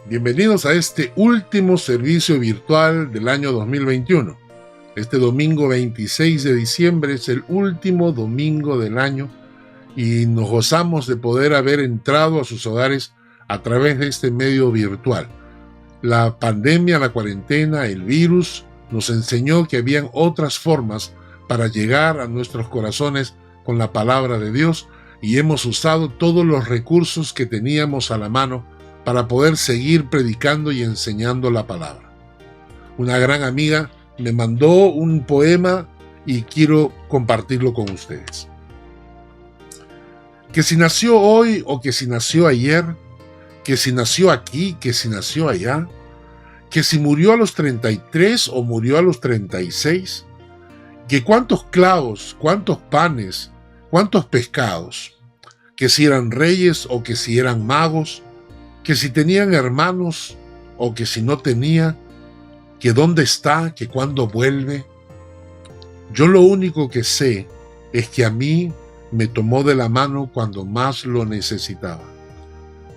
Bienvenidos a este último servicio virtual del año 2021. Este domingo 26 de diciembre es el último domingo del año y nos gozamos de poder haber entrado a sus hogares a través de este medio virtual. La pandemia, la cuarentena, el virus nos enseñó que habían otras formas para llegar a nuestros corazones con la palabra de Dios y hemos usado todos los recursos que teníamos a la mano para poder seguir predicando y enseñando la palabra. Una gran amiga me mandó un poema y quiero compartirlo con ustedes. Que si nació hoy o que si nació ayer, que si nació aquí, que si nació allá, que si murió a los 33 o murió a los 36, que cuántos clavos, cuántos panes, cuántos pescados, que si eran reyes o que si eran magos, que si tenían hermanos o que si no tenía, que dónde está, que cuándo vuelve. Yo lo único que sé es que a mí me tomó de la mano cuando más lo necesitaba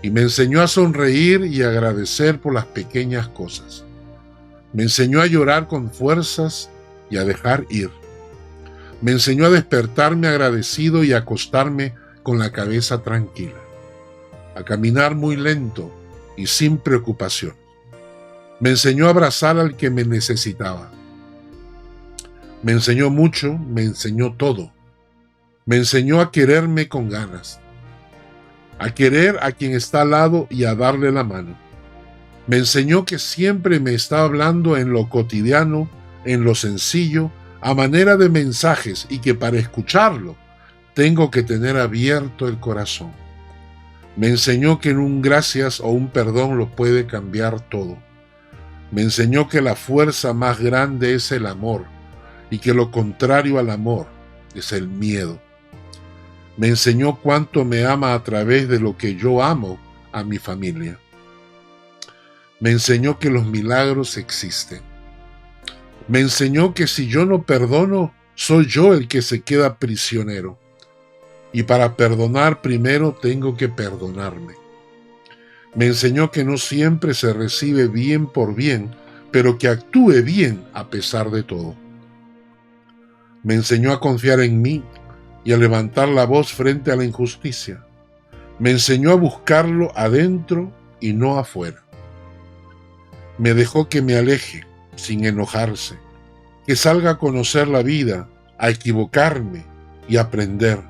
y me enseñó a sonreír y agradecer por las pequeñas cosas. Me enseñó a llorar con fuerzas y a dejar ir. Me enseñó a despertarme agradecido y a acostarme con la cabeza tranquila, a caminar muy lento y sin preocupación. Me enseñó a abrazar al que me necesitaba. Me enseñó mucho, me enseñó todo. Me enseñó a quererme con ganas, a querer a quien está al lado y a darle la mano. Me enseñó que siempre me está hablando en lo cotidiano, en lo sencillo, a manera de mensajes y que para escucharlo tengo que tener abierto el corazón. Me enseñó que en un gracias o un perdón lo puede cambiar todo. Me enseñó que la fuerza más grande es el amor y que lo contrario al amor es el miedo. Me enseñó cuánto me ama a través de lo que yo amo a mi familia. Me enseñó que los milagros existen. Me enseñó que si yo no perdono, soy yo el que se queda prisionero. Y para perdonar primero tengo que perdonarme. Me enseñó que no siempre se recibe bien por bien, pero que actúe bien a pesar de todo. Me enseñó a confiar en mí y a levantar la voz frente a la injusticia. Me enseñó a buscarlo adentro y no afuera. Me dejó que me aleje sin enojarse, que salga a conocer la vida, a equivocarme y aprender.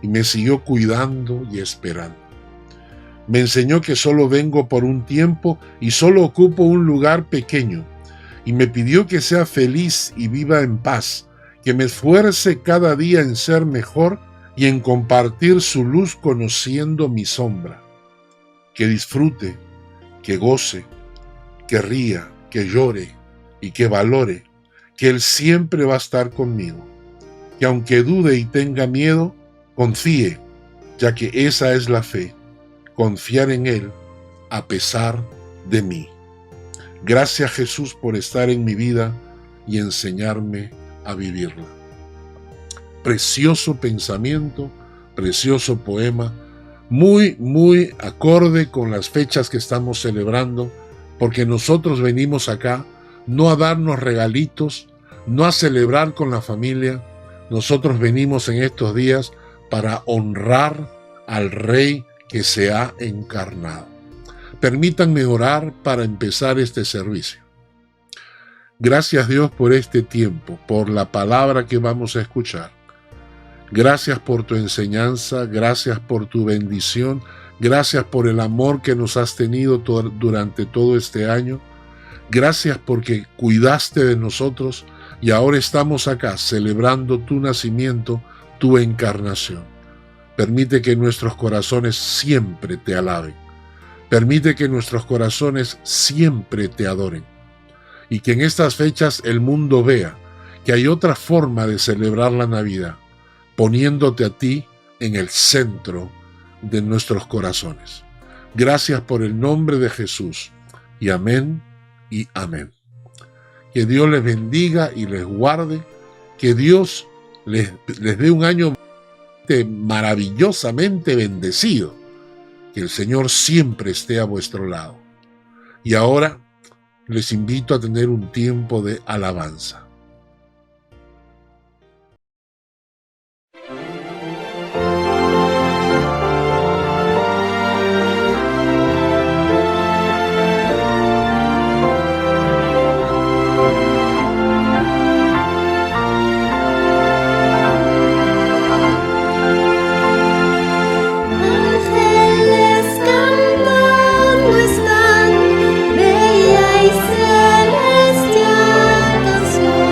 Y me siguió cuidando y esperando. Me enseñó que solo vengo por un tiempo y solo ocupo un lugar pequeño. Y me pidió que sea feliz y viva en paz, que me esfuerce cada día en ser mejor y en compartir su luz conociendo mi sombra. Que disfrute, que goce, que ría, que llore y que valore, que Él siempre va a estar conmigo. Que aunque dude y tenga miedo, confíe, ya que esa es la fe, confiar en Él a pesar de mí. Gracias Jesús por estar en mi vida y enseñarme a vivirla. Precioso pensamiento, precioso poema, muy acorde con las fechas que estamos celebrando, porque nosotros venimos acá no a darnos regalitos, no a celebrar con la familia, nosotros venimos en estos días para honrar al Rey que se ha encarnado. Permítanme orar para empezar este servicio. Gracias Dios por este tiempo, por la palabra que vamos a escuchar. Gracias por tu enseñanza, gracias por tu bendición, gracias por el amor que nos has tenido durante todo este año. Gracias porque cuidaste de nosotros y ahora estamos acá celebrando tu nacimiento, tu encarnación. Permite que nuestros corazones siempre te alaben. Permite que nuestros corazones siempre te adoren. Y que en estas fechas el mundo vea que hay otra forma de celebrar la Navidad, poniéndote a ti en el centro de nuestros corazones. Gracias por el nombre de Jesús. Y amén y amén. Que Dios les bendiga y les guarde. Que Dios les dé un año maravillosamente bendecido. Que el Señor siempre esté a vuestro lado. Y ahora les invito a tener un tiempo de alabanza. Ángeles cantando están, bella y celestial canción.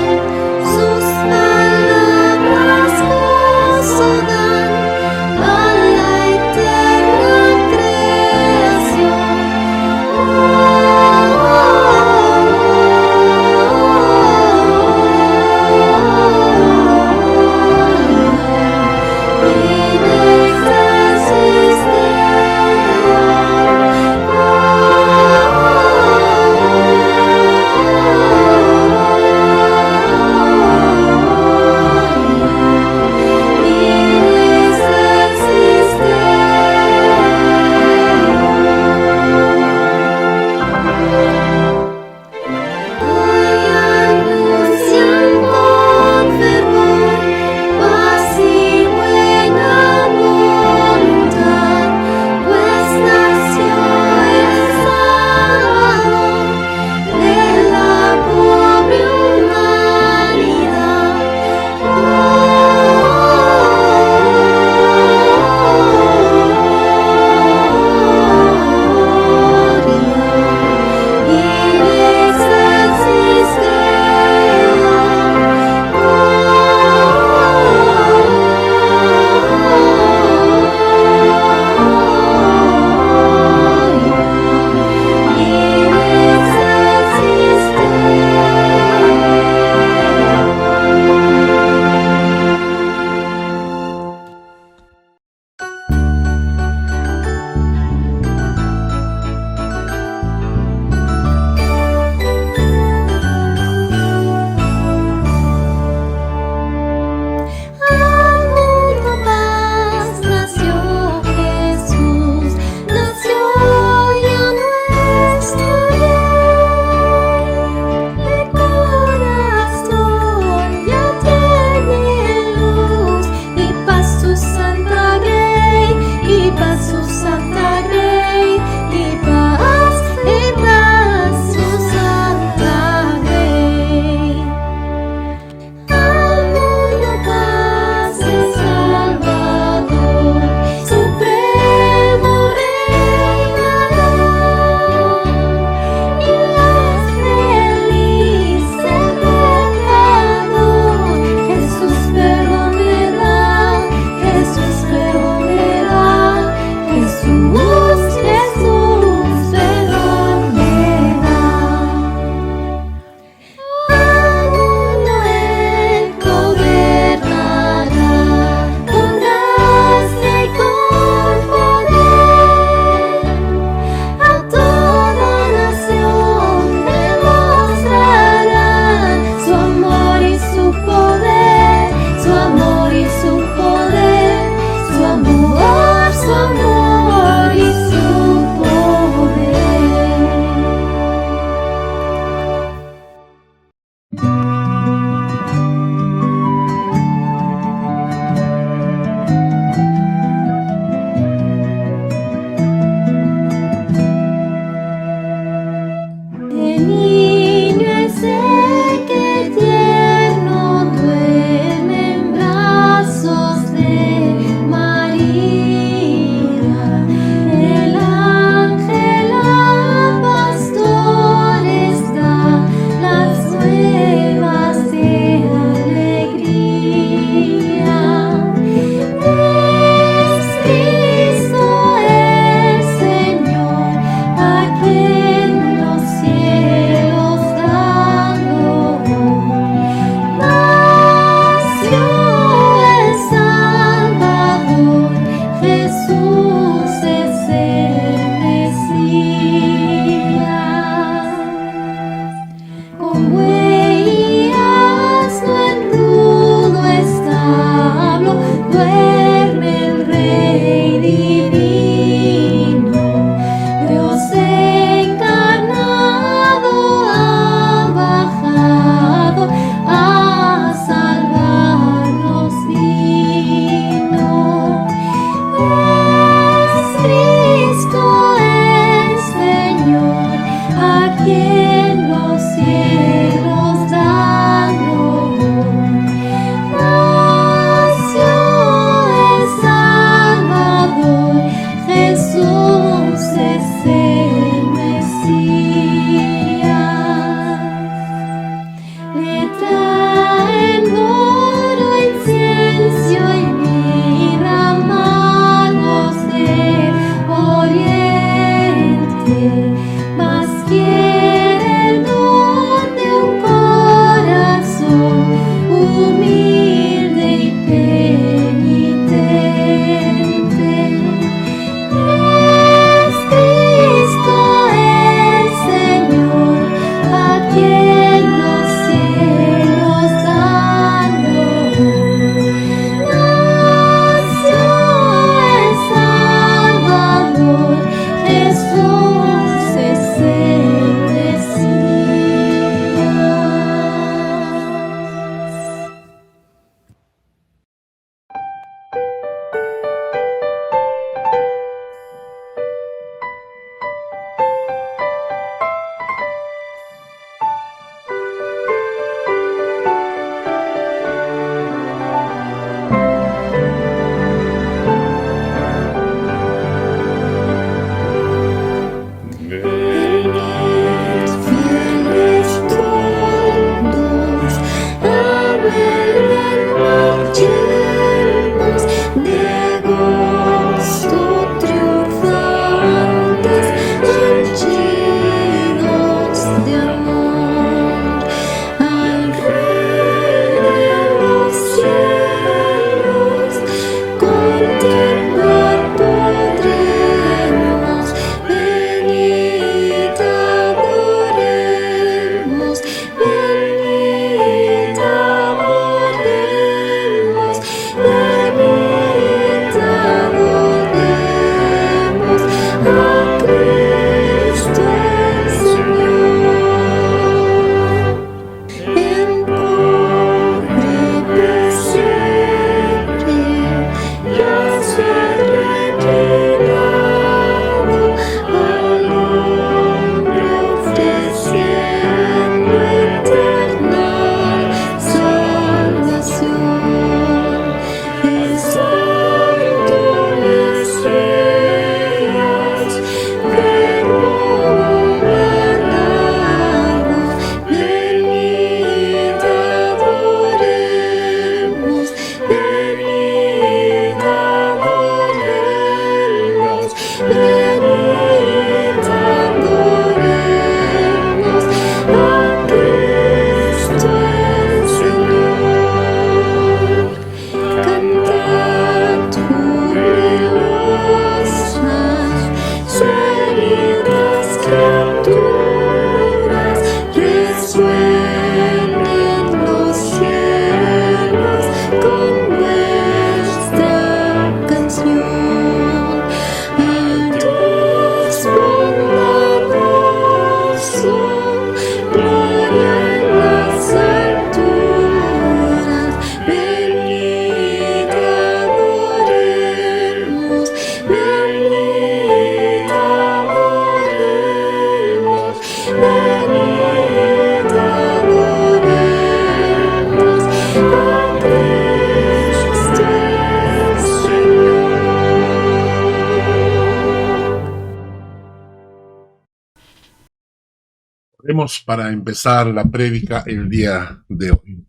Oremos para empezar la prédica el día de hoy.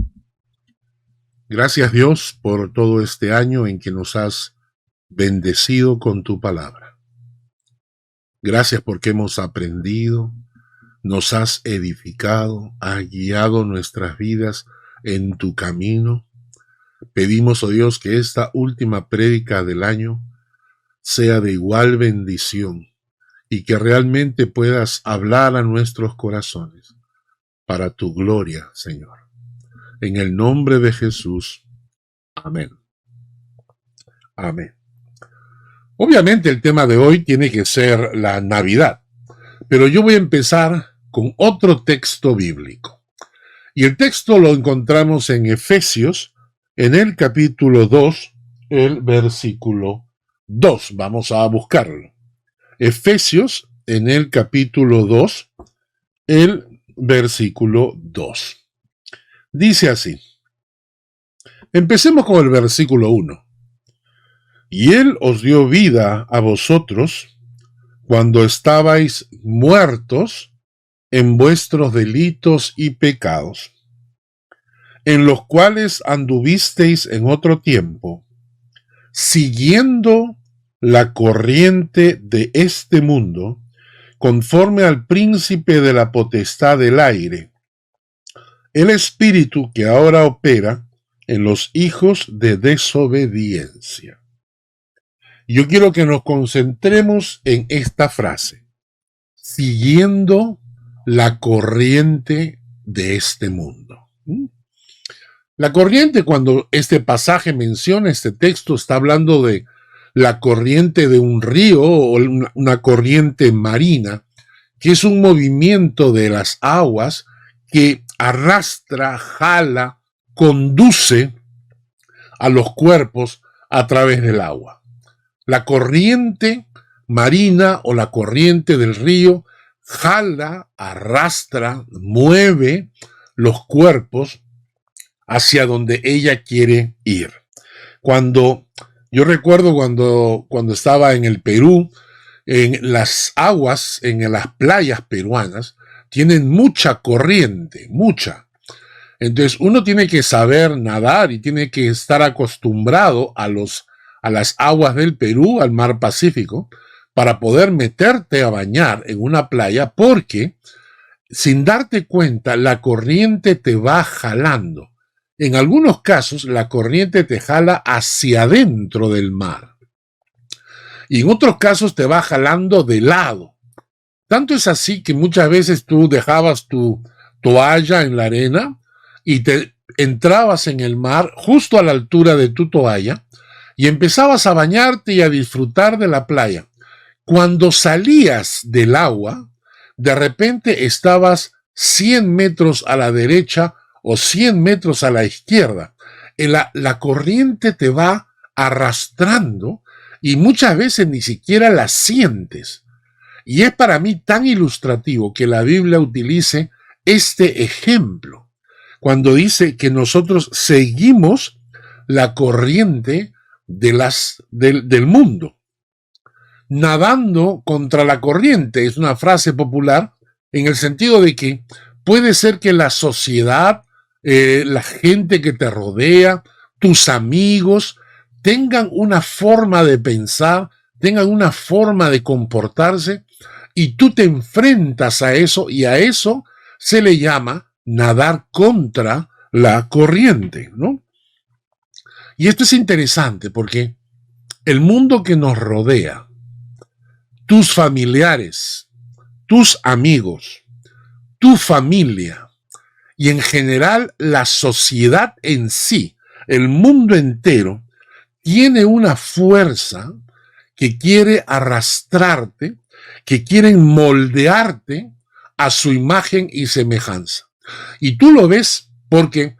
Gracias, Dios, por todo este año en que nos has bendecido con tu palabra. Gracias porque hemos aprendido, nos has edificado, has guiado nuestras vidas en tu camino. Pedimos, oh Dios, que esta última prédica del año sea de igual bendición y que realmente puedas hablar a nuestros corazones para tu gloria, Señor. En el nombre de Jesús. Amén. Amén. Obviamente el tema de hoy tiene que ser la Navidad, pero yo voy a empezar con otro texto bíblico. Y el texto lo encontramos en Efesios, en el capítulo 2, el versículo 2. Vamos a buscarlo. Efesios, en el capítulo 2, el versículo 2. Dice así. Empecemos con el versículo 1. Y Él os dio vida a vosotros cuando estabais muertos en vuestros delitos y pecados, en los cuales anduvisteis en otro tiempo, siguiendo la corriente de este mundo, conforme al príncipe de la potestad del aire, el espíritu que ahora opera en los hijos de desobediencia. Yo quiero que nos concentremos en esta frase, siguiendo la corriente de este mundo. La corriente, cuando este pasaje menciona este texto, está hablando de la corriente de un río o una corriente marina, que es un movimiento de las aguas que arrastra, jala, conduce a los cuerpos a través del agua. La corriente marina o la corriente del río jala, arrastra, mueve los cuerpos hacia donde ella quiere ir. Yo recuerdo cuando estaba en el Perú, en las aguas, en las playas peruanas, tienen mucha corriente, mucha. Entonces uno tiene que saber nadar y tiene que estar acostumbrado a las aguas del Perú, al mar Pacífico, para poder meterte a bañar en una playa, porque sin darte cuenta la corriente te va jalando. En algunos casos la corriente te jala hacia adentro del mar y en otros casos te va jalando de lado. Tanto es así que muchas veces tú dejabas tu toalla en la arena y te entrabas en el mar justo a la altura de tu toalla y empezabas a bañarte y a disfrutar de la playa. Cuando salías del agua, de repente estabas 100 metros a la derecha o 100 metros a la izquierda. La corriente te va arrastrando y muchas veces ni siquiera la sientes. Y es para mí tan ilustrativo que la Biblia utilice este ejemplo, cuando dice que nosotros seguimos la corriente del mundo. Nadando contra la corriente es una frase popular en el sentido de que puede ser que la sociedad, la gente que te rodea, tus amigos, tengan una forma de pensar, tengan una forma de comportarse, y tú te enfrentas a eso, y a eso se le llama nadar contra la corriente, ¿no? Y esto es interesante porque el mundo que nos rodea, tus familiares, tus amigos, tu familia y en general la sociedad en sí, el mundo entero, tiene una fuerza que quiere arrastrarte, que quieren moldearte a su imagen y semejanza. Y tú lo ves porque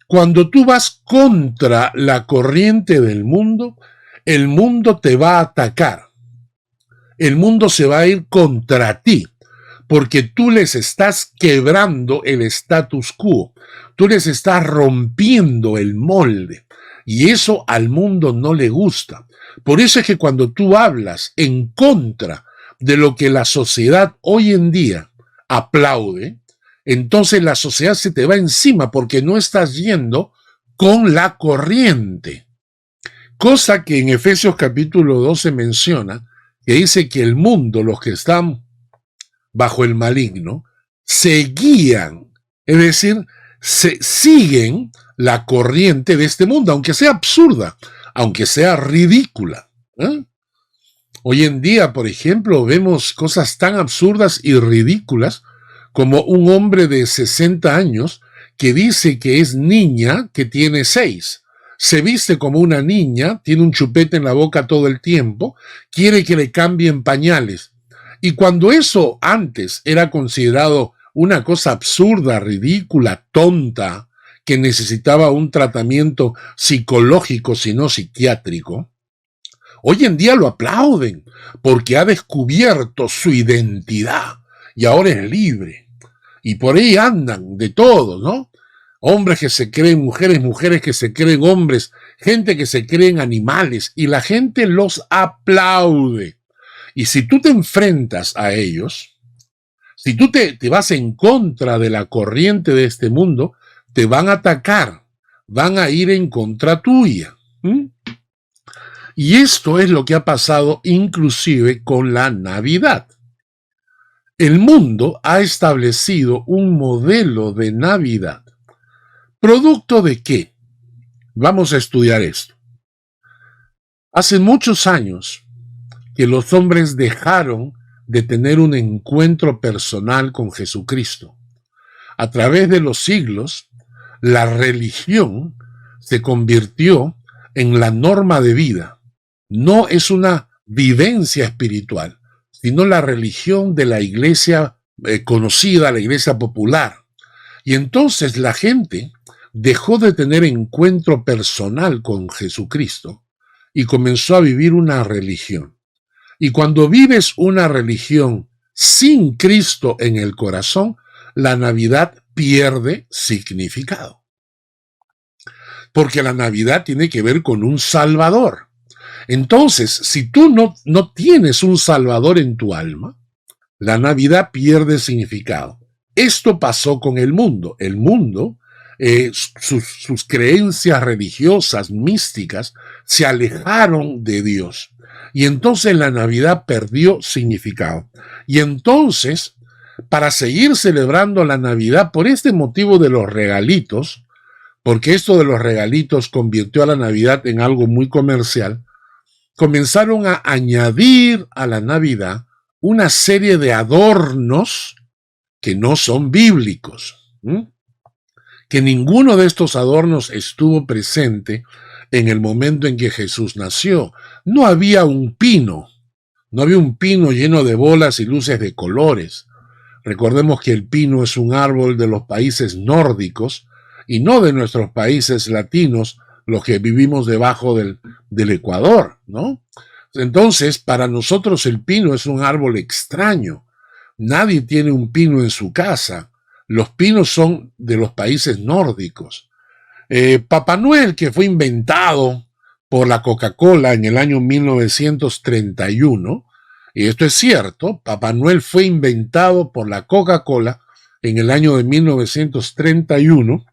cuando tú vas contra la corriente del mundo, el mundo te va a atacar. El mundo se va a ir contra ti, porque tú les estás quebrando el status quo. Tú les estás rompiendo el molde. Y eso al mundo no le gusta. Por eso es que cuando tú hablas en contra de lo que la sociedad hoy en día aplaude, entonces la sociedad se te va encima porque no estás yendo con la corriente. Cosa que en Efesios capítulo 12 menciona, que dice que el mundo, los que están bajo el maligno, se guían, es decir, se siguen la corriente de este mundo, aunque sea absurda, aunque sea ridícula. Hoy en día, por ejemplo, vemos cosas tan absurdas y ridículas como un hombre de 60 años que dice que es niña que tiene 6. Se viste como una niña, tiene un chupete en la boca todo el tiempo, quiere que le cambien pañales. Y cuando eso antes era considerado una cosa absurda, ridícula, tonta, que necesitaba un tratamiento psicológico, si no psiquiátrico, hoy en día lo aplauden porque ha descubierto su identidad y ahora es libre. Y por ahí andan de todo, ¿no? Hombres que se creen mujeres, mujeres que se creen hombres, gente que se creen animales, y la gente los aplaude. Y si tú te enfrentas a ellos, si tú te vas en contra de la corriente de este mundo, te van a atacar, van a ir en contra tuya. Y esto es lo que ha pasado inclusive con la Navidad. El mundo ha establecido un modelo de Navidad. ¿Producto de qué? Vamos a estudiar esto. Hace muchos años que los hombres dejaron de tener un encuentro personal con Jesucristo. A través de los siglos, la religión se convirtió en la norma de vida. No es una vivencia espiritual, sino la religión de la iglesia conocida, la iglesia popular. Y entonces la gente dejó de tener encuentro personal con Jesucristo y comenzó a vivir una religión. Y cuando vives una religión sin Cristo en el corazón, la Navidad pierde significado. Porque la Navidad tiene que ver con un Salvador. Entonces, si tú no tienes un Salvador en tu alma, la Navidad pierde significado. Esto pasó con el mundo. El mundo, sus creencias religiosas, místicas, se alejaron de Dios. Y entonces la Navidad perdió significado. Y entonces, para seguir celebrando la Navidad, por este motivo de los regalitos, porque esto de los regalitos convirtió a la Navidad en algo muy comercial, comenzaron a añadir a la Navidad una serie de adornos que no son bíblicos, que ninguno de estos adornos estuvo presente en el momento en que Jesús nació. No había un pino lleno de bolas y luces de colores. Recordemos que el pino es un árbol de los países nórdicos y no de nuestros países latinos, los que vivimos debajo del Ecuador, ¿no? Entonces, para nosotros el pino es un árbol extraño. Nadie tiene un pino en su casa. Los pinos son de los países nórdicos. Papá Noel, que fue inventado por la Coca-Cola en el año 1931, y esto es cierto, Papá Noel fue inventado por la Coca-Cola en el año de 1931,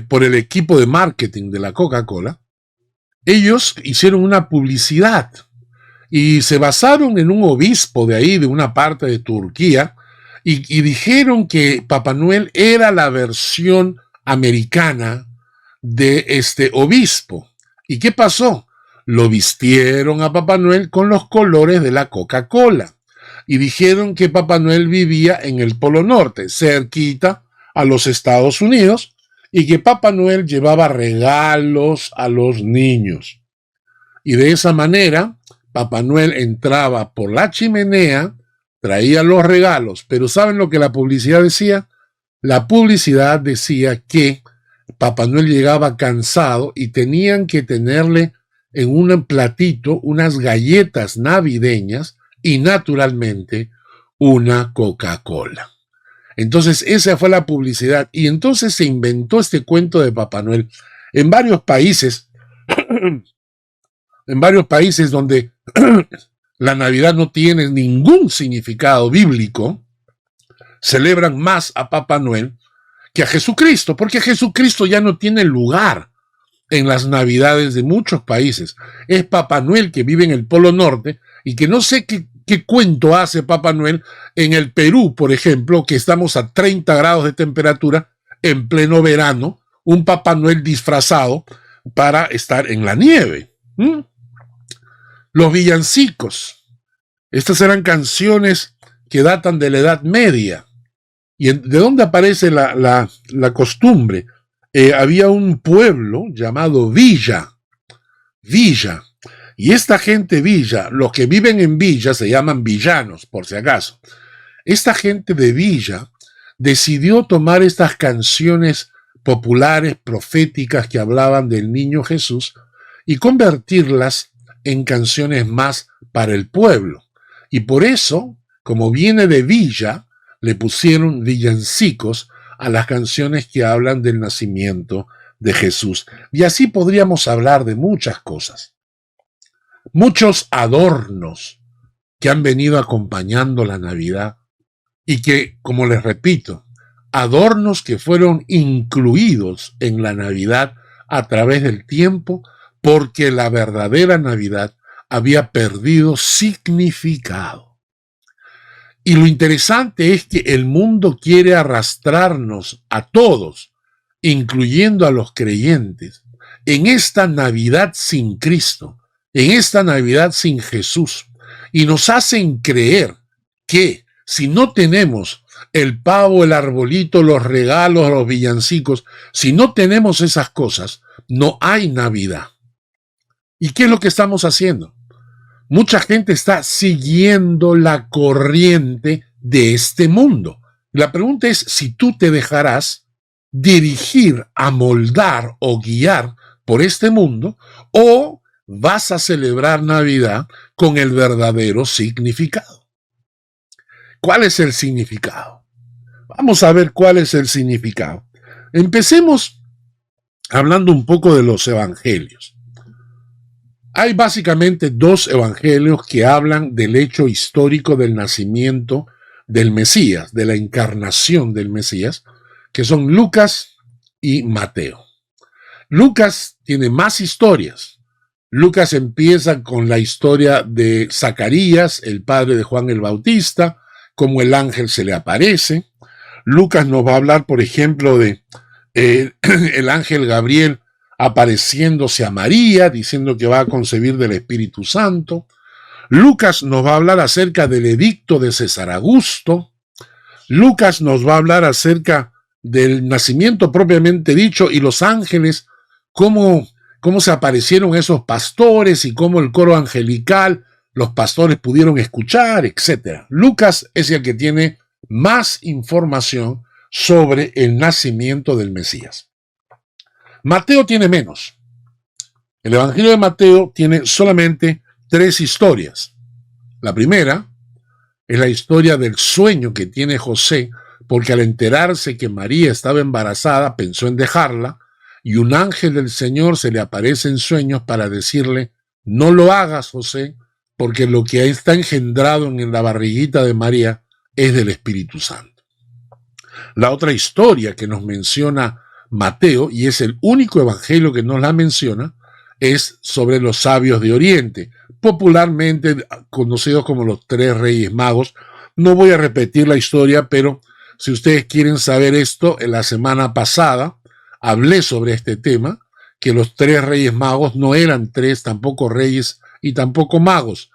por el equipo de marketing de la Coca-Cola. Ellos hicieron una publicidad y se basaron en un obispo de ahí, de una parte de Turquía, y dijeron que Papá Noel era la versión americana de este obispo. ¿Y qué pasó? Lo vistieron a Papá Noel con los colores de la Coca-Cola y dijeron que Papá Noel vivía en el Polo Norte, cerquita a los Estados Unidos, y que Papá Noel llevaba regalos a los niños. Y de esa manera, Papá Noel entraba por la chimenea, traía los regalos. Pero ¿saben lo que la publicidad decía? La publicidad decía que Papá Noel llegaba cansado y tenían que tenerle en un platito unas galletas navideñas y naturalmente una Coca-Cola. Entonces esa fue la publicidad y entonces se inventó este cuento de Papá Noel en varios países, donde la Navidad no tiene ningún significado bíblico. celebran más a Papá Noel que a Jesucristo, porque Jesucristo ya no tiene lugar en las Navidades de muchos países. Es Papá Noel que vive en el Polo Norte y que no sé qué cuento hace Papá Noel en el Perú, por ejemplo, que estamos a 30 grados de temperatura en pleno verano, un Papá Noel disfrazado para estar en la nieve. Los villancicos. Estas eran canciones que datan de la Edad Media. ¿Y de dónde aparece la costumbre? Había un pueblo llamado Villa. Y esta gente Villa, los que viven en Villa se llaman villanos, por si acaso. Esta gente de Villa decidió tomar estas canciones populares, proféticas que hablaban del niño Jesús y convertirlas en canciones más para el pueblo. Y por eso, como viene de Villa, le pusieron villancicos a las canciones que hablan del nacimiento de Jesús. Y así podríamos hablar de muchas cosas. Muchos adornos que han venido acompañando la Navidad y que, como les repito, adornos que fueron incluidos en la Navidad a través del tiempo porque la verdadera Navidad había perdido significado. Y lo interesante es que el mundo quiere arrastrarnos a todos, incluyendo a los creyentes, en esta Navidad sin Cristo, en esta Navidad sin Jesús, y nos hacen creer que si no tenemos el pavo, el arbolito, los regalos, los villancicos, si no tenemos esas cosas, no hay Navidad. ¿Y qué es lo que estamos haciendo? Mucha gente está siguiendo la corriente de este mundo. La pregunta es si tú te dejarás dirigir, amoldar o guiar por este mundo o vas a celebrar Navidad con el verdadero significado. ¿Cuál es el significado? Vamos a ver cuál es el significado. Empecemos hablando un poco de los evangelios. Hay básicamente dos evangelios que hablan del hecho histórico del nacimiento del Mesías, de la encarnación del Mesías, que son Lucas y Mateo. Lucas tiene más historias. Lucas empieza con la historia de Zacarías, el padre de Juan el Bautista, cómo el ángel se le aparece. Lucas nos va a hablar, por ejemplo, de el ángel Gabriel apareciéndose a María, diciendo que va a concebir del Espíritu Santo. Lucas nos va a hablar acerca del edicto de César Augusto. Lucas nos va a hablar acerca del nacimiento propiamente dicho y los ángeles, cómo se aparecieron esos pastores y cómo el coro angelical, los pastores pudieron escuchar, etc. Lucas es el que tiene más información sobre el nacimiento del Mesías. Mateo tiene menos. El Evangelio de Mateo tiene solamente 3 historias. La primera es la historia del sueño que tiene José, porque al enterarse que María estaba embarazada, pensó en dejarla, y un ángel del Señor se le aparece en sueños para decirle, no lo hagas, José, porque lo que está engendrado en la barriguita de María es del Espíritu Santo. La otra historia que nos menciona Mateo, y es el único evangelio que nos la menciona, es sobre los sabios de Oriente, popularmente conocidos como los 3 Reyes Magos. No voy a repetir la historia, pero si ustedes quieren saber esto, en la semana pasada hablé sobre este tema, que los 3 Reyes Magos no eran 3 tampoco reyes y tampoco magos.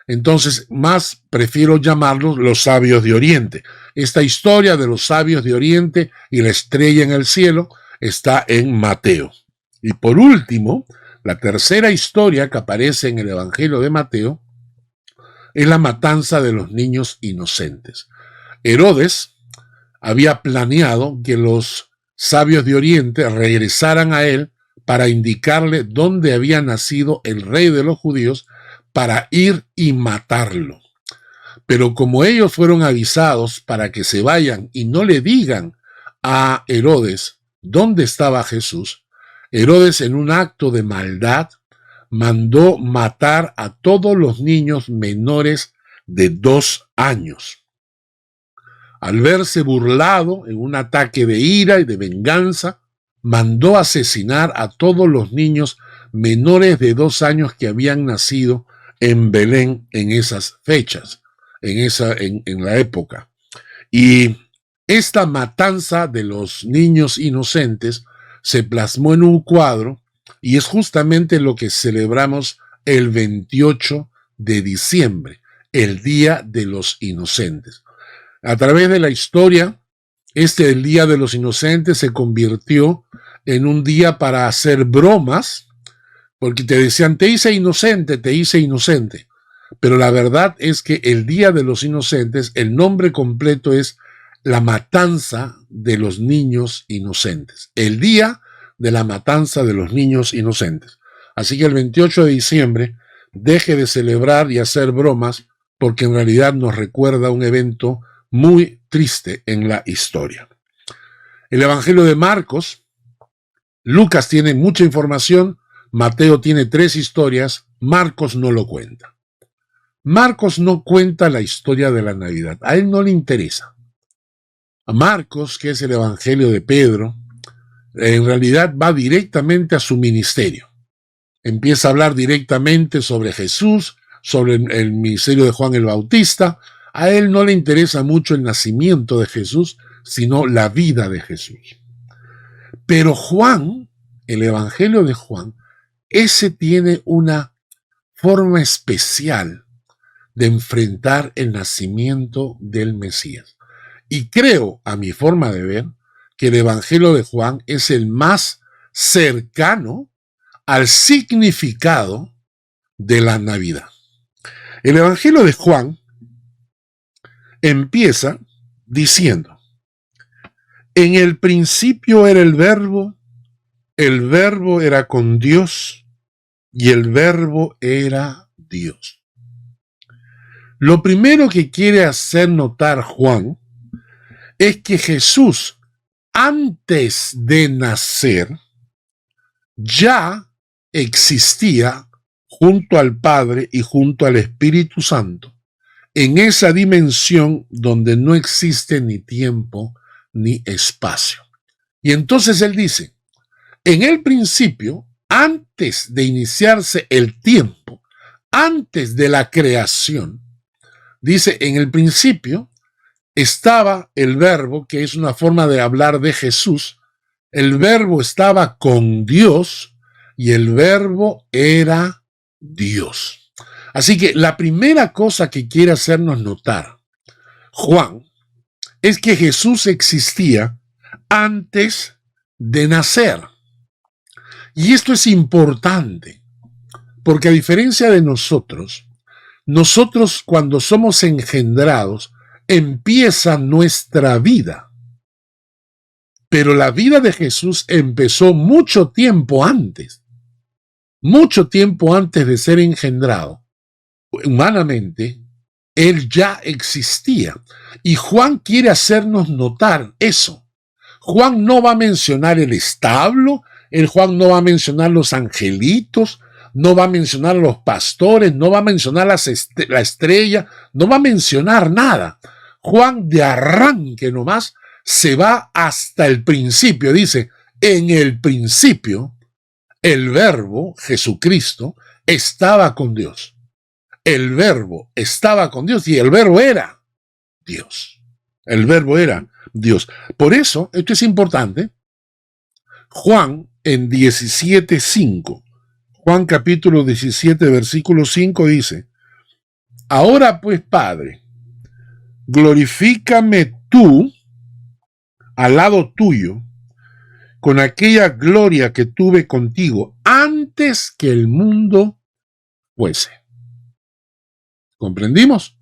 Entonces, más prefiero llamarlos los sabios de Oriente. Esta historia de los sabios de Oriente y la estrella en el cielo está en Mateo. Y por último, la tercera historia que aparece en el Evangelio de Mateo es la matanza de los niños inocentes. Herodes había planeado que los sabios de Oriente regresaran a él para indicarle dónde había nacido el rey de los judíos para ir y matarlo. Pero como ellos fueron avisados para que se vayan y no le digan a Herodes dónde estaba Jesús, Herodes, en un acto de maldad, mandó matar a todos los niños menores de 2 años. al verse burlado en un ataque de ira y de venganza, mandó asesinar a todos los niños menores de 2 años que habían nacido en Belén en esas fechas, en la época. Y esta matanza de los niños inocentes se plasmó en un cuadro y es justamente lo que celebramos el 28 de diciembre, el Día de los Inocentes. A través de la historia, el Día de los Inocentes se convirtió en un día para hacer bromas, porque te decían, te hice inocente, te hice inocente. Pero la verdad es que el Día de los Inocentes, el nombre completo es la matanza de los niños inocentes. El Día de la matanza de los niños inocentes. Así que el 28 de diciembre, deje de celebrar y hacer bromas, porque en realidad nos recuerda un evento muy triste en la historia. El Evangelio de Marcos, Lucas tiene mucha información, Mateo tiene 3 historias, Marcos no lo cuenta. Marcos no cuenta la historia de la Navidad, a él no le interesa. A Marcos, que es el Evangelio de Pedro, en realidad va directamente a su ministerio. Empieza a hablar directamente sobre Jesús, sobre el ministerio de Juan el Bautista. A él no le interesa mucho el nacimiento de Jesús, sino la vida de Jesús. Pero Juan, el Evangelio de Juan, ese tiene una forma especial de enfrentar el nacimiento del Mesías. Y creo, a mi forma de ver, que el Evangelio de Juan es el más cercano al significado de la Navidad. El Evangelio de Juan empieza diciendo, en el principio era el verbo era con Dios y el verbo era Dios. Lo primero que quiere hacer notar Juan es que Jesús, antes de nacer, ya existía junto al Padre y junto al Espíritu Santo, en esa dimensión donde no existe ni tiempo ni espacio. Y entonces él dice, en el principio, antes de iniciarse el tiempo, antes de la creación, dice, en el principio estaba el verbo, que es una forma de hablar de Jesús. El verbo estaba con Dios y el verbo era Dios. Así que la primera cosa que quiere hacernos notar Juan es que Jesús existía antes de nacer. Y esto es importante, porque a diferencia de nosotros cuando somos engendrados, empieza nuestra vida. Pero la vida de Jesús empezó mucho tiempo antes de ser engendrado. Humanamente, él ya existía. Y Juan quiere hacernos notar eso. Juan no va a mencionar el establo, Juan no va a mencionar los angelitos, no va a mencionar a los pastores, no va a mencionar la estrella, no va a mencionar nada. Juan de arranque nomás se va hasta el principio. Dice, en el principio, el verbo, Jesucristo, estaba con Dios. El verbo estaba con Dios y el verbo era Dios. El verbo era Dios. Por eso, esto es importante, Juan en 17:5, Juan capítulo 17, versículo 5 dice, ahora pues, Padre, glorifícame tú al lado tuyo con aquella gloria que tuve contigo antes que el mundo fuese. ¿Comprendimos?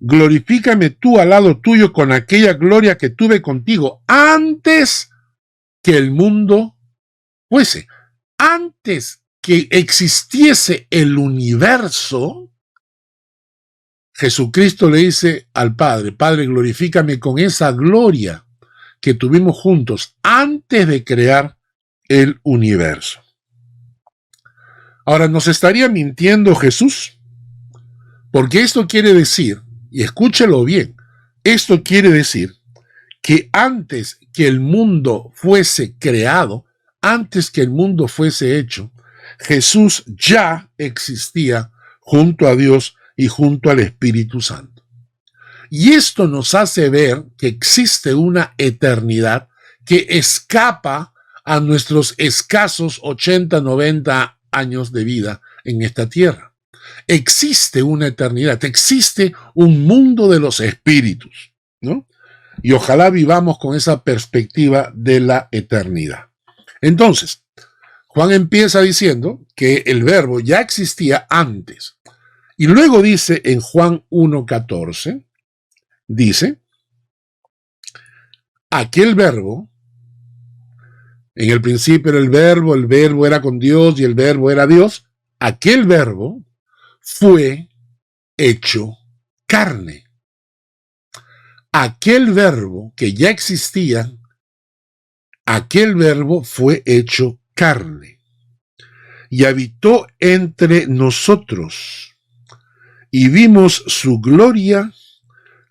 Glorifícame tú al lado tuyo con aquella gloria que tuve contigo antes que el mundo fuese. Antes que existiese el universo, Jesucristo le dice al Padre, Padre, glorifícame con esa gloria que tuvimos juntos antes de crear el universo. Ahora, ¿nos estaría mintiendo Jesús? Porque esto quiere decir, y escúchelo bien, Esto quiere decir que antes que el mundo fuese creado, antes que el mundo fuese hecho, Jesús ya existía junto a Dios y junto al Espíritu Santo. Y esto nos hace ver que existe una eternidad que escapa a nuestros escasos 80, 90 años de vida en esta tierra. Existe una eternidad, existe un mundo de los espíritus, ¿no? Y ojalá vivamos con esa perspectiva de la eternidad. Entonces, Juan empieza diciendo que el verbo ya existía antes. Y luego dice en Juan 1:14, dice, aquel verbo, en el principio era el verbo era con Dios y el verbo era Dios, aquel verbo fue hecho carne. Aquel verbo que ya existía, aquel verbo fue hecho carne y habitó entre nosotros y vimos su gloria,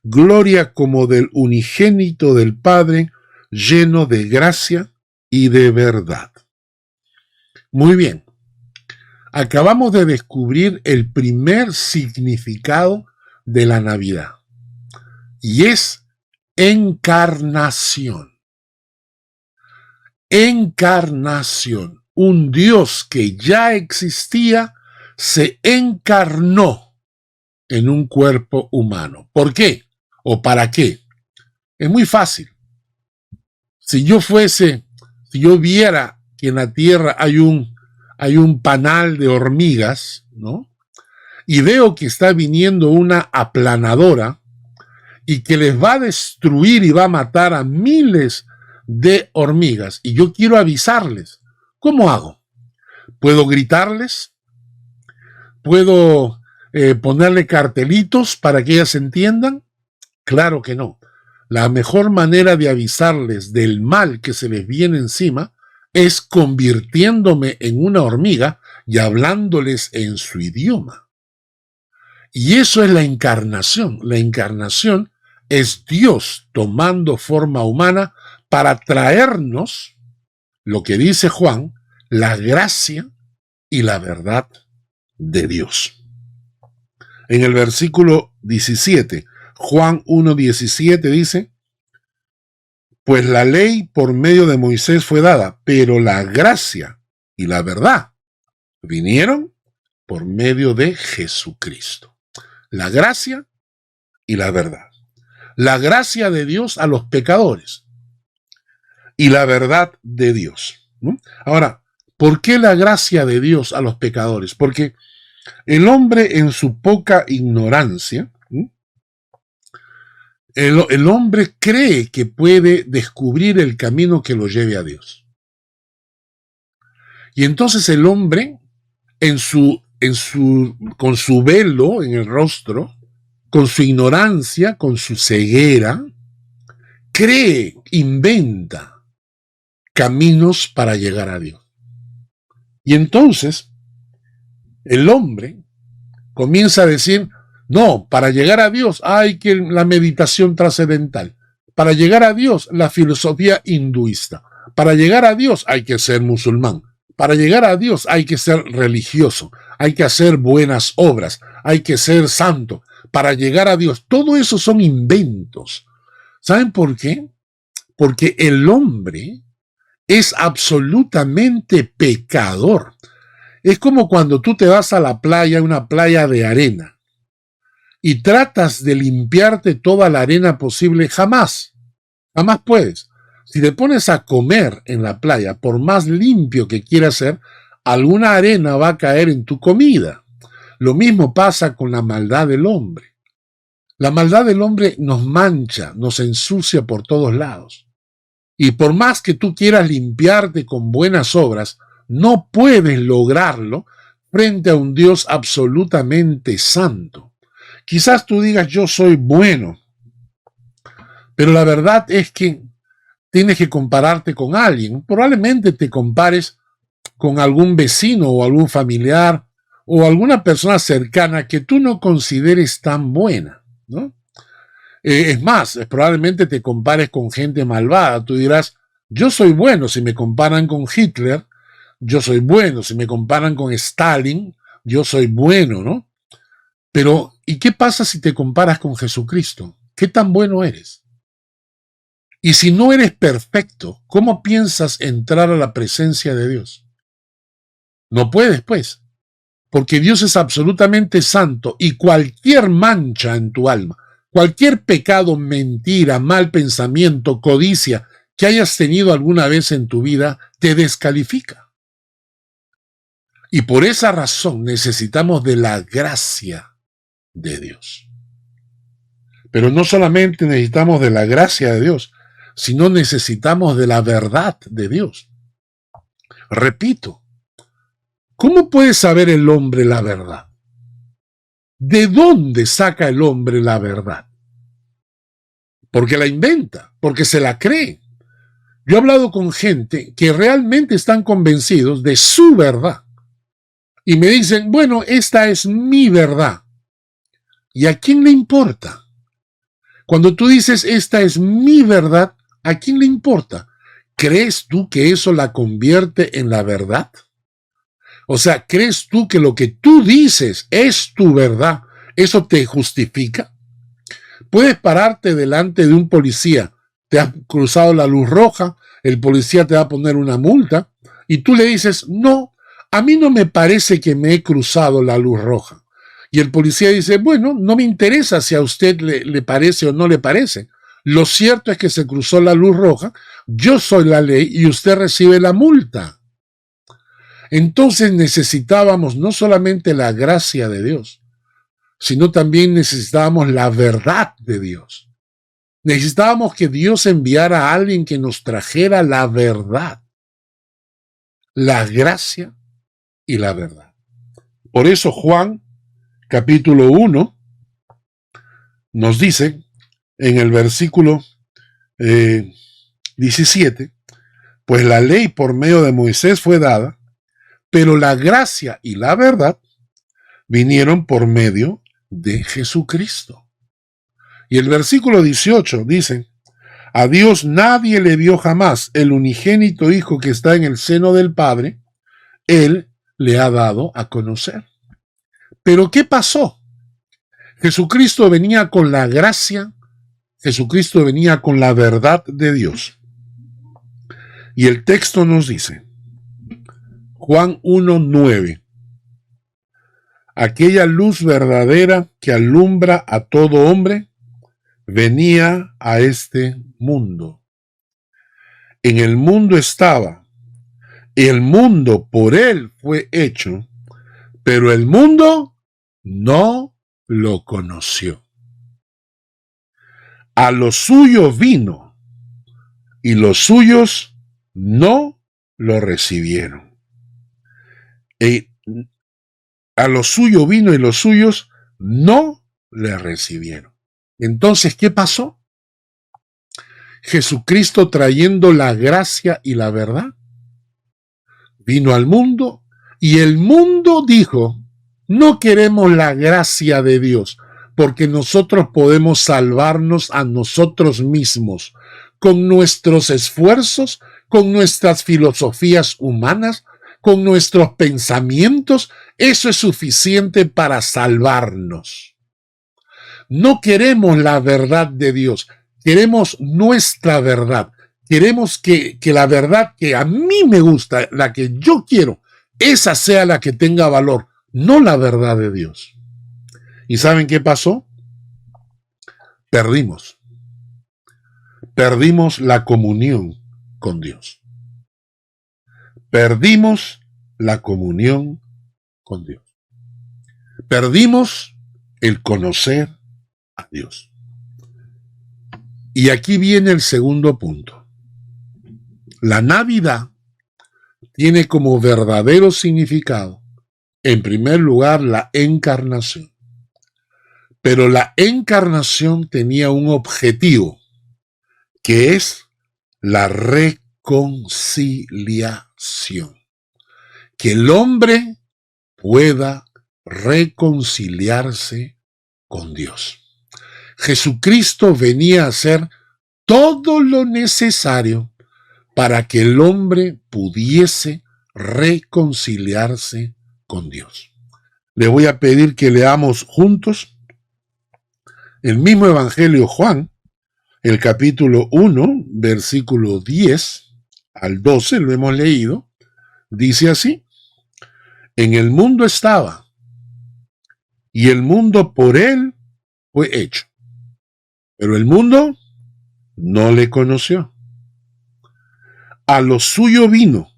gloria como del unigénito del Padre, lleno de gracia y de verdad. Muy bien, acabamos de descubrir el primer significado de la Navidad y es encarnación. Encarnación. Un Dios que ya existía se encarnó en un cuerpo humano. ¿Por qué? ¿O para qué? Es muy fácil. Si yo viera que en la tierra hay un panal de hormigas, ¿no? Y veo que está viniendo una aplanadora y que les va a destruir y va a matar a miles de hormigas, y yo quiero avisarles, ¿cómo hago? ¿Puedo gritarles? ¿Puedo ponerle cartelitos para que ellas entiendan? Claro que no. La mejor manera de avisarles del mal que se les viene encima es convirtiéndome en una hormiga y hablándoles en su idioma. Y eso es la encarnación. La encarnación es Dios tomando forma humana para traernos, lo que dice Juan, la gracia y la verdad de Dios. En el versículo 17, Juan 1:17 dice, pues la ley por medio de Moisés fue dada, pero la gracia y la verdad vinieron por medio de Jesucristo. La gracia y la verdad. La gracia de Dios a los pecadores y la verdad de Dios, ¿no? Ahora, ¿por qué la gracia de Dios a los pecadores? Porque el hombre en su poca ignorancia, ¿no? El hombre cree que puede descubrir el camino que lo lleve a Dios. Y entonces el hombre, con su velo en el rostro, con su ignorancia, con su ceguera, cree, inventa caminos para llegar a Dios. Y entonces el hombre comienza a decir, no, para llegar a Dios hay que la meditación trascendental. Para llegar a Dios, la filosofía hinduista. Para llegar a Dios hay que ser musulmán. Para llegar a Dios hay que ser religioso. Hay que hacer buenas obras. Hay que ser santo. Para llegar a Dios, todo eso son inventos. ¿Saben por qué? Porque el hombre es absolutamente pecador. Es como cuando tú te vas a la playa, una playa de arena, y tratas de limpiarte toda la arena posible. Jamás puedes. Si te pones a comer en la playa, por más limpio que quieras ser, alguna arena va a caer en tu comida. Lo mismo pasa con la maldad del hombre. La maldad del hombre nos mancha, nos ensucia por todos lados. Y por más que tú quieras limpiarte con buenas obras, no puedes lograrlo frente a un Dios absolutamente santo. Quizás tú digas, yo soy bueno, pero la verdad es que tienes que compararte con alguien. Probablemente te compares con algún vecino o algún familiar o alguna persona cercana que tú no consideres tan buena, ¿no? Es más, probablemente te compares con gente malvada. Tú dirás, yo soy bueno si me comparan con Hitler, yo soy bueno si me comparan con Stalin, yo soy bueno, ¿no? Pero, ¿y qué pasa si te comparas con Jesucristo? ¿Qué tan bueno eres? Y si no eres perfecto, ¿cómo piensas entrar a la presencia de Dios? No puedes, pues, porque Dios es absolutamente santo y cualquier mancha en tu alma, cualquier pecado, mentira, mal pensamiento, codicia que hayas tenido alguna vez en tu vida, te descalifica. Y por esa razón necesitamos de la gracia de Dios. Pero no solamente necesitamos de la gracia de Dios, sino necesitamos de la verdad de Dios. Repito, ¿cómo puede saber el hombre la verdad? ¿De dónde saca el hombre la verdad? Porque la inventa, porque se la cree. Yo he hablado con gente que realmente están convencidos de su verdad. Y me dicen, bueno, esta es mi verdad. ¿Y a quién le importa? Cuando tú dices, esta es mi verdad, ¿a quién le importa? ¿Crees tú que eso la convierte en la verdad? O sea, ¿crees tú que lo que tú dices es tu verdad? ¿Eso te justifica? Puedes pararte delante de un policía, te has cruzado la luz roja, el policía te va a poner una multa y tú le dices, no, a mí no me parece que me he cruzado la luz roja. Y el policía dice, bueno, no me interesa si a usted le parece o no le parece. Lo cierto es que se cruzó la luz roja, yo soy la ley y usted recibe la multa. Entonces necesitábamos no solamente la gracia de Dios, sino también necesitábamos la verdad de Dios. Necesitábamos que Dios enviara a alguien que nos trajera la verdad, la gracia y la verdad. Por eso Juan, capítulo 1, nos dice en el versículo 17, pues la ley por medio de Moisés fue dada, pero la gracia y la verdad vinieron por medio de Jesucristo. Y el versículo 18 dice, a Dios nadie le dio jamás el unigénito Hijo que está en el seno del Padre, Él le ha dado a conocer. Pero ¿qué pasó? Jesucristo venía con la gracia, Jesucristo venía con la verdad de Dios. Y el texto nos dice, Juan 1:9, aquella luz verdadera que alumbra a todo hombre, venía a este mundo. En el mundo estaba, y el mundo por él fue hecho, pero el mundo no lo conoció. A lo suyo vino, y los suyos no lo recibieron. A lo suyo vino y los suyos no le recibieron. Entonces, ¿qué pasó? Jesucristo, trayendo la gracia y la verdad, vino al mundo y el mundo dijo, no queremos la gracia de Dios, porque nosotros podemos salvarnos a nosotros mismos con nuestros esfuerzos, con nuestras filosofías humanas, con nuestros pensamientos. Eso es suficiente para salvarnos. No queremos la verdad de Dios, queremos nuestra verdad. Queremos que la verdad que a mí me gusta, la que yo quiero, esa sea la que tenga valor, no la verdad de Dios. ¿Y saben qué pasó? Perdimos la comunión con Dios. Perdimos la comunión con Dios. Perdimos el conocer a Dios. Y aquí viene el segundo punto. La Navidad tiene como verdadero significado, en primer lugar, la encarnación. Pero la encarnación tenía un objetivo, que es la reconciliación. Que el hombre pueda reconciliarse con Dios. Jesucristo venía a hacer todo lo necesario para que el hombre pudiese reconciliarse con Dios. Le voy a pedir que leamos juntos el mismo Evangelio Juan, el capítulo 1, versículo 10 al 12, lo hemos leído. Dice así: en el mundo estaba, y el mundo por él fue hecho, pero el mundo no le conoció. A lo suyo vino,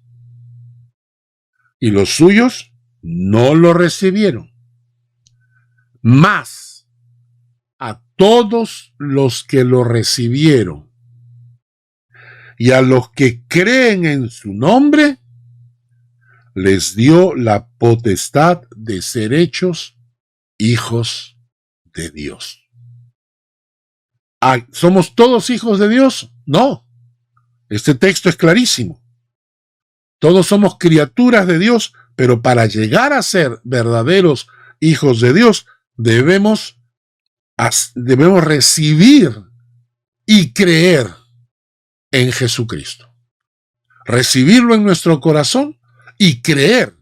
y los suyos no lo recibieron. Mas a todos los que lo recibieron y a los que creen en su nombre, les dio la potestad de ser hechos hijos de Dios. ¿Somos todos hijos de Dios? No. Este texto es clarísimo. Todos somos criaturas de Dios, pero para llegar a ser verdaderos hijos de Dios, debemos recibir y creer en Jesucristo. Recibirlo en nuestro corazón y creer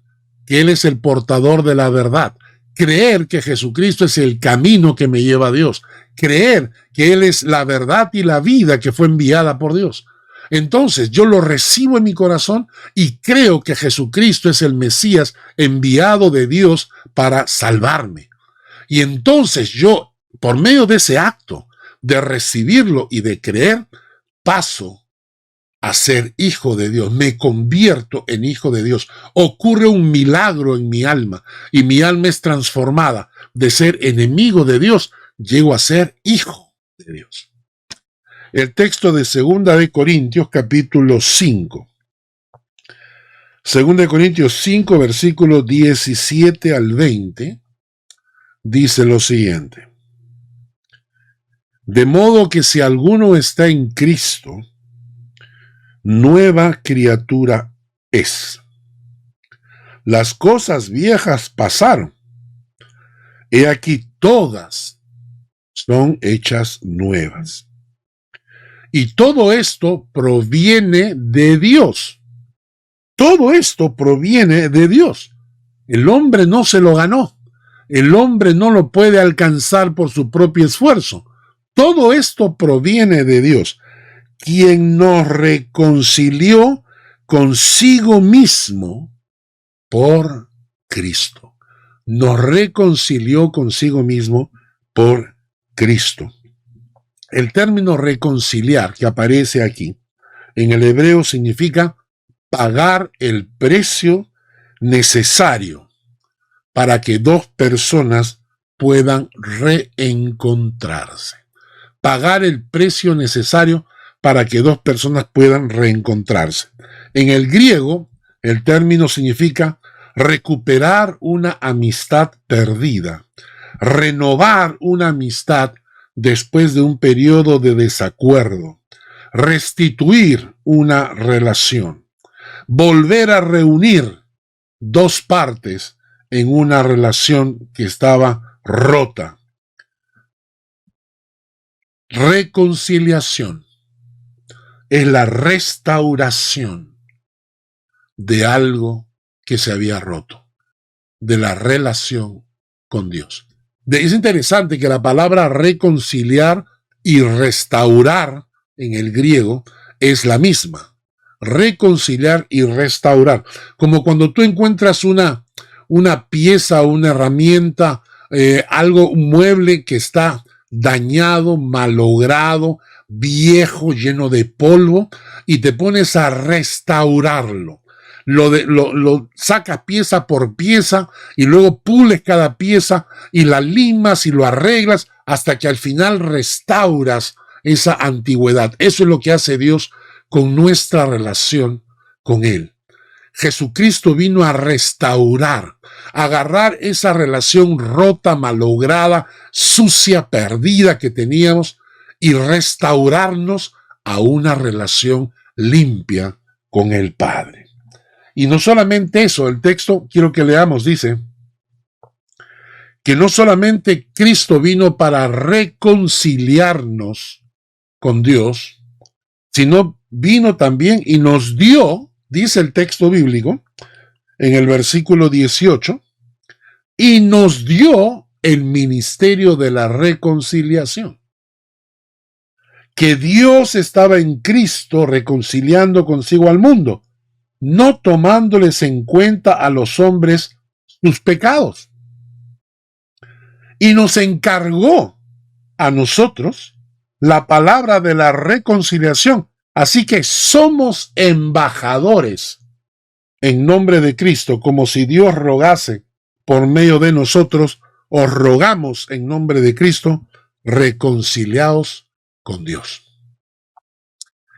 que Él es el portador de la verdad. Creer que Jesucristo es el camino que me lleva a Dios. Creer que Él es la verdad y la vida que fue enviada por Dios. Entonces yo lo recibo en mi corazón y creo que Jesucristo es el Mesías enviado de Dios para salvarme. Y entonces yo, por medio de ese acto de recibirlo y de creer, paso a ser hijo de Dios, me convierto en hijo de Dios. Ocurre un milagro en mi alma y mi alma es transformada. De ser enemigo de Dios, llego a ser hijo de Dios. El texto de 2 de Corintios, capítulo 5. 2 de Corintios 5, versículos 17 al 20, dice lo siguiente: de modo que si alguno está en Cristo, nueva criatura es. Las cosas viejas pasaron. He aquí todas son hechas nuevas. Y todo esto proviene de Dios. Todo esto proviene de Dios. El hombre no se lo ganó. El hombre no lo puede alcanzar por su propio esfuerzo. Todo esto proviene de Dios, quien nos reconcilió consigo mismo por Cristo. Nos reconcilió consigo mismo por Cristo. El término reconciliar que aparece aquí en el hebreo significa pagar el precio necesario para que dos personas puedan reencontrarse. Pagar el precio necesario para que dos personas puedan reencontrarse. En el griego, el término significa recuperar una amistad perdida, renovar una amistad después de un periodo de desacuerdo, restituir una relación, volver a reunir dos partes en una relación que estaba rota. Reconciliación es la restauración de algo que se había roto, de la relación con Dios. Es interesante que la palabra reconciliar y restaurar en el griego es la misma. Reconciliar y restaurar. Como cuando tú encuentras una pieza, una herramienta, un mueble que está dañado, malogrado, viejo, lleno de polvo, y te pones a restaurarlo. Lo sacas pieza por pieza y luego pules cada pieza y la limas y lo arreglas hasta que al final restauras esa antigüedad. Eso es lo que hace Dios con nuestra relación con Él. Jesucristo vino a restaurar, a agarrar esa relación rota, malograda, sucia, perdida que teníamos y restaurarnos a una relación limpia con el Padre. Y no solamente eso, el texto, quiero que leamos, dice que no solamente Cristo vino para reconciliarnos con Dios, sino vino también y nos dio, dice el texto bíblico, en el versículo 18, y nos dio el ministerio de la reconciliación. Que Dios estaba en Cristo reconciliando consigo al mundo, no tomándoles en cuenta a los hombres sus pecados. Y nos encargó a nosotros la palabra de la reconciliación. Así que somos embajadores en nombre de Cristo, como si Dios rogase por medio de nosotros, os rogamos en nombre de Cristo, reconciliados con Dios.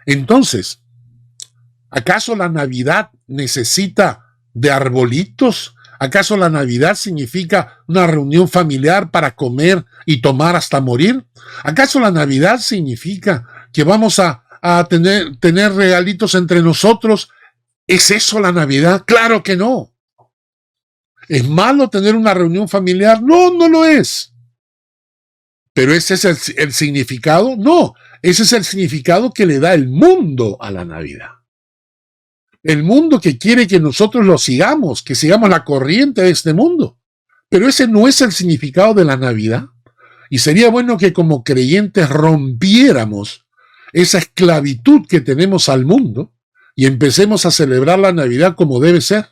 Entonces, ¿acaso la Navidad necesita de arbolitos? ¿Acaso la Navidad significa una reunión familiar para comer y tomar hasta morir? ¿Acaso la Navidad significa que vamos a tener regalitos entre nosotros? ¿Es eso la Navidad? Claro que no. ¿Es malo tener una reunión familiar? No, no lo es. ¿Pero ese es el significado? No, ese es el significado que le da el mundo a la Navidad. El mundo que quiere que nosotros lo sigamos, que sigamos la corriente de este mundo. Pero ese no es el significado de la Navidad. Y sería bueno que como creyentes rompiéramos esa esclavitud que tenemos al mundo y empecemos a celebrar la Navidad como debe ser.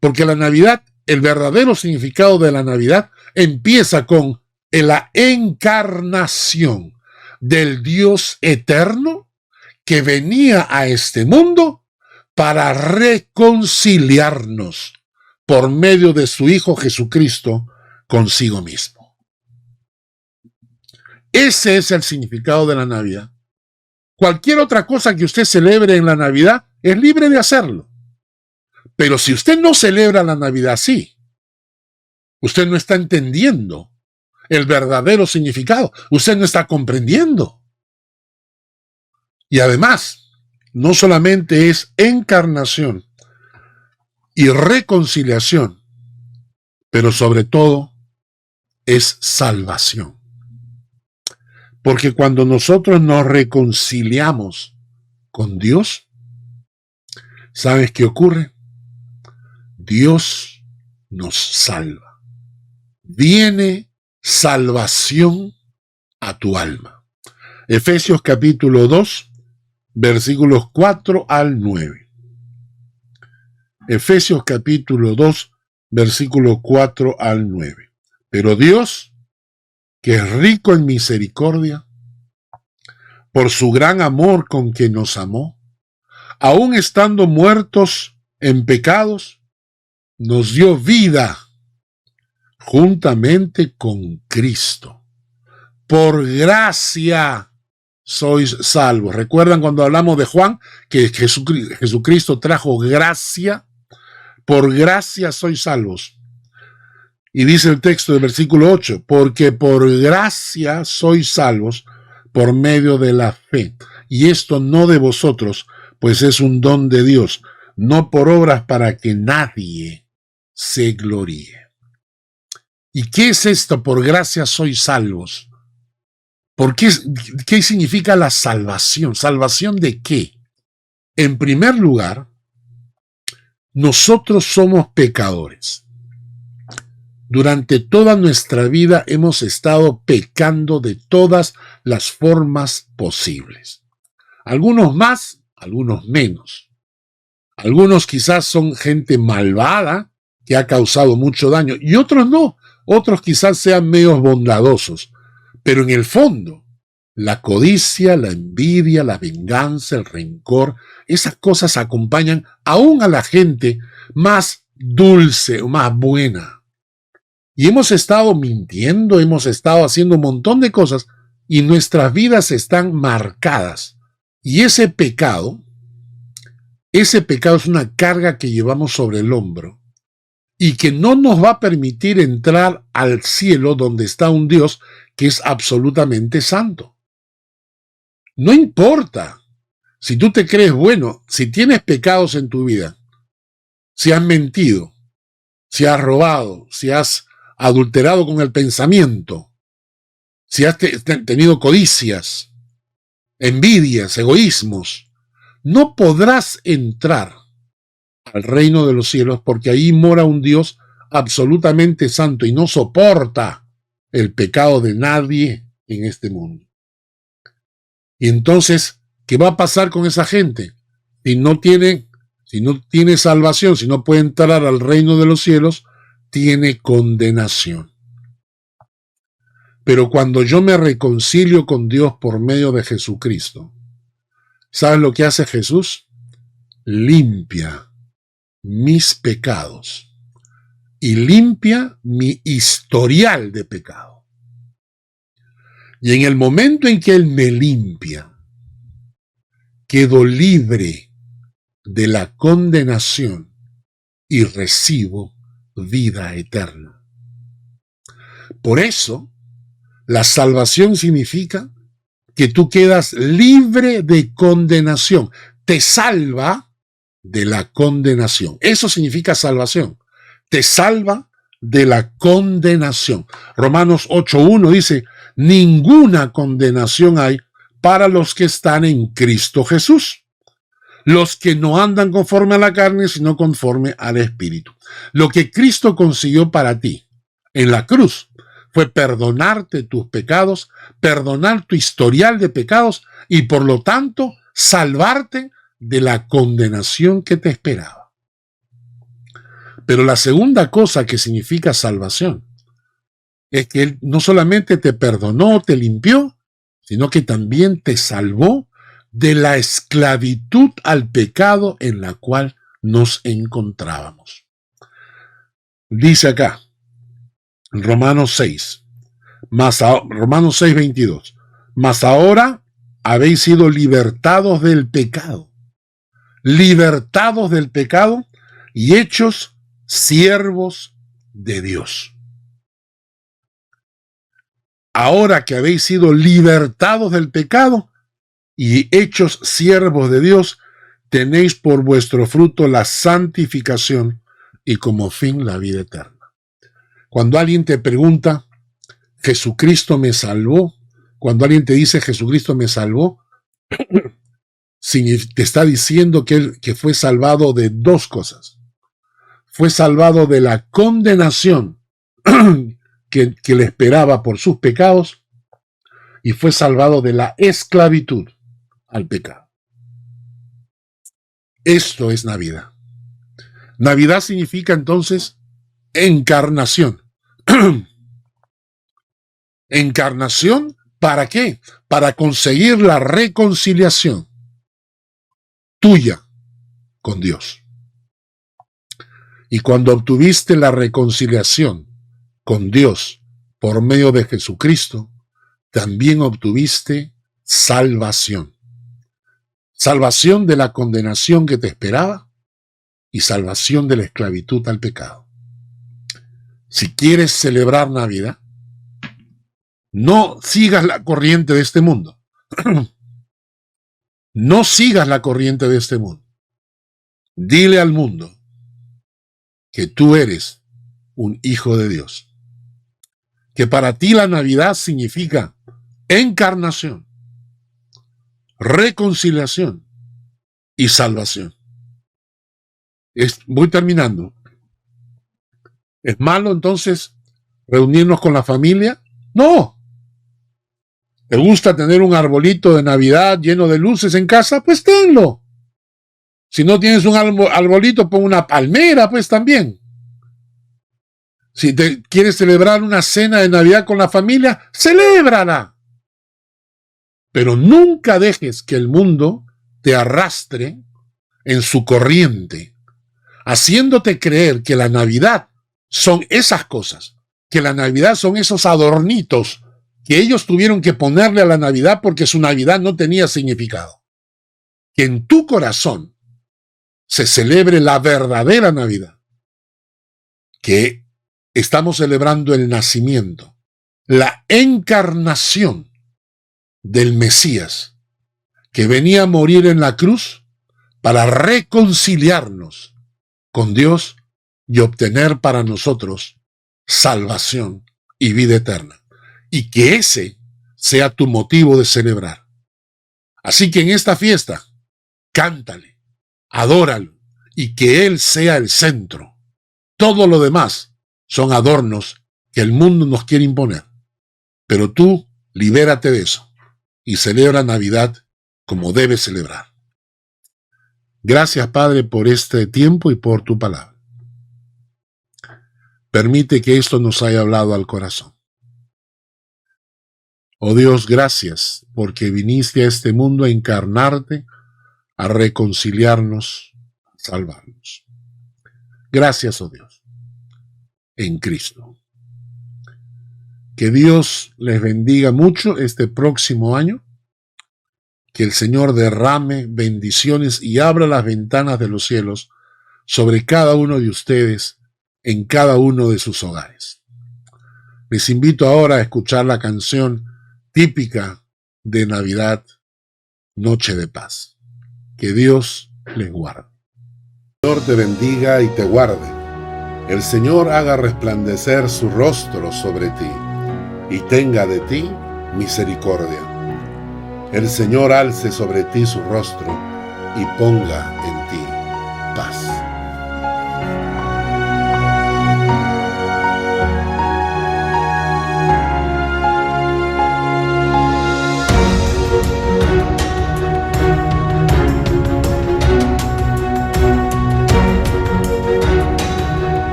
Porque la Navidad, el verdadero significado de la Navidad, empieza con la encarnación del Dios eterno que venía a este mundo para reconciliarnos por medio de su Hijo Jesucristo consigo mismo. Ese es el significado de la Navidad. Cualquier otra cosa que usted celebre en la Navidad es libre de hacerlo. Pero si usted no celebra la Navidad así, usted no está entendiendo el verdadero significado. Usted no está comprendiendo. Y además, no solamente es encarnación y reconciliación, pero sobre todo es salvación. Porque cuando nosotros nos reconciliamos con Dios, ¿sabes qué ocurre? Dios nos salva. Viene salvación a tu alma. Efesios capítulo 2, versículos 4 al 9. Efesios capítulo 2, versículo 4 al 9. Pero Dios, que es rico en misericordia, por su gran amor con que nos amó, aun estando muertos en pecados, nos dio vida juntamente con Cristo. Por gracia sois salvos. ¿Recuerdan cuando hablamos de Juan que Jesucristo trajo gracia? Por gracia sois salvos. Y dice el texto del versículo 8, porque por gracia sois salvos por medio de la fe. Y esto no de vosotros, pues es un don de Dios, no por obras para que nadie se gloríe. ¿Y qué es esto? Por gracia sois salvos. ¿Por qué? ¿Qué significa la salvación? ¿Salvación de qué? En primer lugar, nosotros somos pecadores. Durante toda nuestra vida hemos estado pecando de todas las formas posibles. Algunos más, algunos menos. Algunos quizás son gente malvada que ha causado mucho daño y otros no. Otros quizás sean medios bondadosos. Pero en el fondo, la codicia, la envidia, la venganza, el rencor, esas cosas acompañan aún a la gente más dulce o más buena. Y hemos estado mintiendo, hemos estado haciendo un montón de cosas y nuestras vidas están marcadas. Y ese pecado es una carga que llevamos sobre el hombro y que no nos va a permitir entrar al cielo donde está un Dios que es absolutamente santo. No importa si tú te crees bueno, si tienes pecados en tu vida, si has mentido, si has robado, si has adulterado con el pensamiento, si has tenido codicias, envidias, egoísmos, no podrás entrar al reino de los cielos, porque ahí mora un Dios absolutamente santo y no soporta el pecado de nadie en este mundo. Y entonces, ¿qué va a pasar con esa gente? Si no tiene salvación, si no puede entrar al reino de los cielos, tiene condenación. Pero cuando yo me reconcilio con Dios por medio de Jesucristo, ¿sabes lo que hace Jesús? Limpia mis pecados y limpia mi historial de pecado. Y en el momento en que Él me limpia, quedo libre de la condenación y recibo vida eterna. Por eso, la salvación significa que tú quedas libre de condenación. Te salva de la condenación. Eso significa salvación. Te salva de la condenación. Romanos 8:1 dice, ninguna condenación hay para los que están en Cristo Jesús, los que no andan conforme a la carne, sino conforme al Espíritu. Lo que Cristo consiguió para ti en la cruz fue perdonarte tus pecados, perdonar tu historial de pecados y por lo tanto salvarte de la condenación que te esperaba. Pero la segunda cosa que significa salvación es que Él no solamente te perdonó, te limpió, sino que también te salvó de la esclavitud al pecado en la cual nos encontrábamos. Dice acá, Romanos 6, Romanos 6:22, mas ahora habéis sido libertados del pecado y hechos siervos de Dios. Ahora que habéis sido libertados del pecado y hechos siervos de Dios, tenéis por vuestro fruto la santificación y como fin la vida eterna. Cuando alguien te pregunta, Jesucristo me salvó, cuando alguien te dice Jesucristo me salvó, te está diciendo que fue salvado de dos cosas. Fue salvado de la condenación que le esperaba por sus pecados y fue salvado de la esclavitud al pecado. Esto es Navidad. Navidad significa entonces encarnación. ¿Encarnación para qué? Para conseguir la reconciliación tuya con Dios. Y cuando obtuviste la reconciliación con Dios por medio de Jesucristo, también obtuviste salvación. Salvación de la condenación que te esperaba y salvación de la esclavitud al pecado. Si quieres celebrar Navidad, no sigas la corriente de este mundo. No sigas la corriente de este mundo. Dile al mundo que tú eres un hijo de Dios. Que para ti la Navidad significa encarnación, reconciliación y salvación. Voy terminando. ¿Es malo entonces reunirnos con la familia? No. ¿Te gusta tener un arbolito de Navidad lleno de luces en casa? Pues tenlo. Si no tienes un arbolito, pon una palmera, pues también. Si te quieres celebrar una cena de Navidad con la familia, celébrala. Pero nunca dejes que el mundo te arrastre en su corriente, haciéndote creer que la Navidad son esas cosas, que la Navidad son esos adornitos que ellos tuvieron que ponerle a la Navidad porque su Navidad no tenía significado. Que en tu corazón se celebre la verdadera Navidad, que estamos celebrando el nacimiento, la encarnación del Mesías, que venía a morir en la cruz para reconciliarnos con Dios y obtener para nosotros salvación y vida eterna. Y que ese sea tu motivo de celebrar. Así que en esta fiesta, cántale, adóralo y que Él sea el centro. Todo lo demás son adornos que el mundo nos quiere imponer. Pero tú libérate de eso y celebra Navidad como debes celebrar. Gracias, Padre, por este tiempo y por tu palabra. Permite que esto nos haya hablado al corazón. Oh Dios, gracias porque viniste a este mundo a encarnarte, a reconciliarnos, a salvarnos. Gracias, oh Dios, en Cristo. Que Dios les bendiga mucho este próximo año. Que el Señor derrame bendiciones y abra las ventanas de los cielos sobre cada uno de ustedes en cada uno de sus hogares. Les invito ahora a escuchar la canción típica de Navidad, Noche de Paz. Que Dios les guarde. El Señor te bendiga y te guarde. El Señor haga resplandecer su rostro sobre ti y tenga de ti misericordia. El Señor alce sobre ti su rostro y ponga en ti paz.